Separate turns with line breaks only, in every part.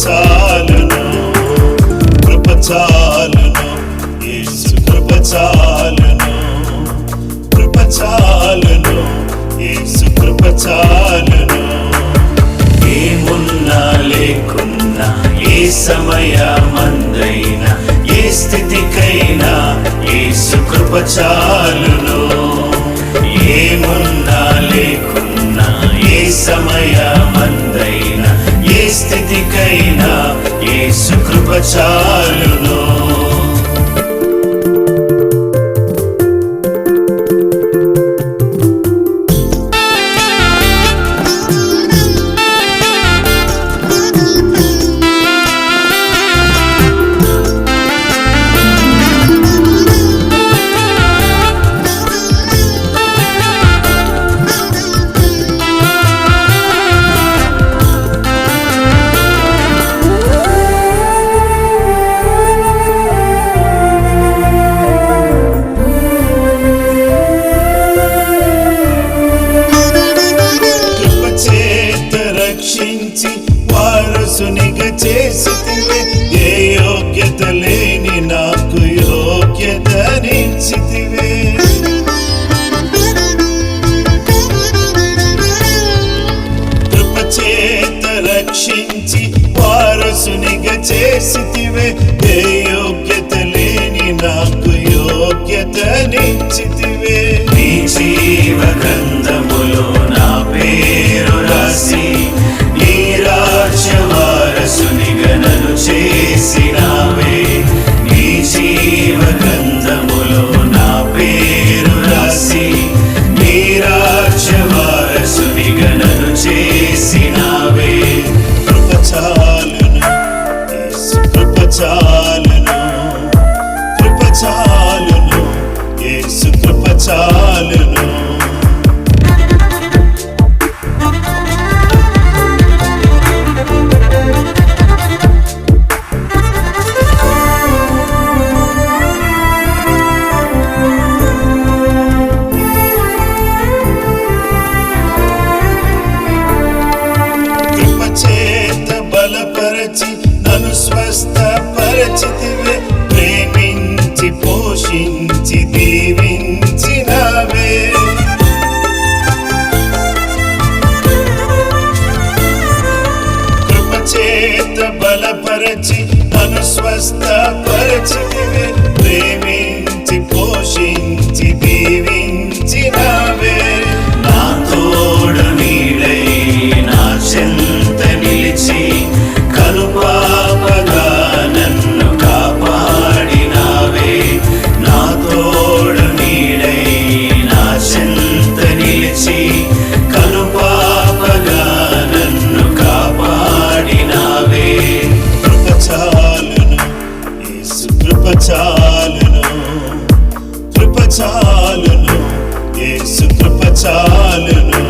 చాలును, కృప చాలును, యేసు కృప చాలును, కృప చాలును, యేసు కృప చాలును. ఏమున్నా లేకున్నా, ఏ సమయమందైనా, ఏ స్థితికైనా యేసు కృప చాలును. ఏమున్నా లేకున్నా, ఏ సమయమందైనా, ఏ స్థితికైనా యేసు కృప చాలును. రక్షించి వారసునిగా చేసితివే, ఏ యోగ్యత లేని నాకు యోగ్యతనిచ్చితివే. కృపచేత రక్షించి వారసునిగా చేసితివే, ఏ యోగ్యత లేని నాకు యోగ్యతనిచ్చితివే. నీ జీవ గ్రంథములో నా పేరు రాసి, నీ రాజ్య వారసునిగా నన్ను చేసినావే. నీ జీవ గ్రంథములో నా పేరు రాసి, నీ రాజ్య వారసునిగా నన్ను చేసినావే. కృప చాలును, యేసు కృప చాలును, కృప చాలును, యేసు కృప చాలును. కృపచేత బలపరచి నన్ను స్వస్థపరచితివే, ప్రేమించి పోషించి దీవించినావే. కృపచేత బలపరచి నన్ను స్వస్థపరచితివే, ప్రేమించి పోషించి దీవించినావే. నా తోడు నీడై నా చెంత నిలిచి, కనుపాపగా నన్ను కాపాడినావే. నా తోడు నీడై నా చెంత నిలిచి, కనుపాపగా నన్ను కాపాడినావే. కృప చాలును, యేసు కృప చాలును, కృప చాలును, యేసు కృప చాలును.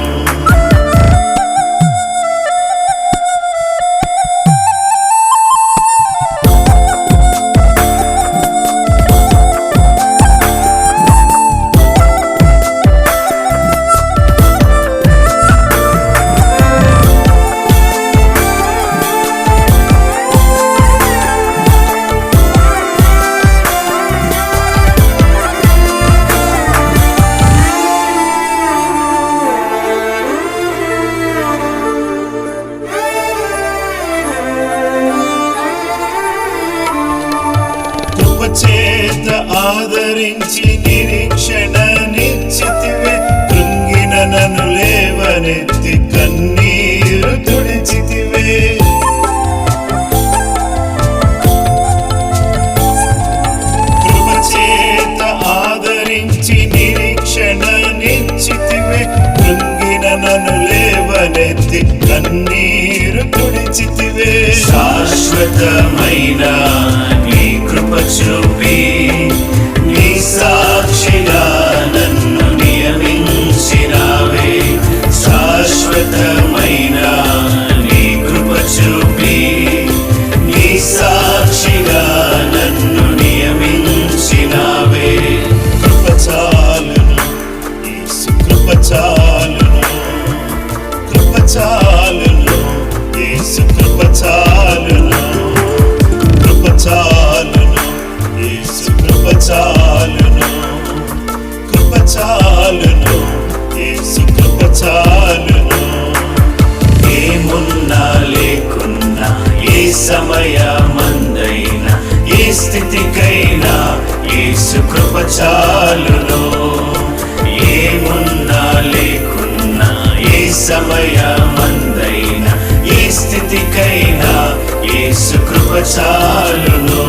కృపచేత ఆదరించి నిరీక్షణ నిశ్చితివే, కృంగిన నన్ను లేవనెత్తి కన్నీరు తుడిచితివే. కృపచేత ఆదరించి నిరీక్షణ నిశ్చితివే, కృంగిన నన్ను లేవనెత్తి కన్నీరు తుడిచితివే. శాశ్వతమైన నీ కృప చూపి, నీ సాక్షిగా నన్ను నియమించినావే. శాశ్వతమైన నీ కృప చూపి, నీ సాక్షిగా నన్ను నియమించినావే. కృప చాలును, యేసు కృప చాలును, కృప చాలును, యేసు కృప చాలును. బ్రతికైనా యేసు కృప చాలును.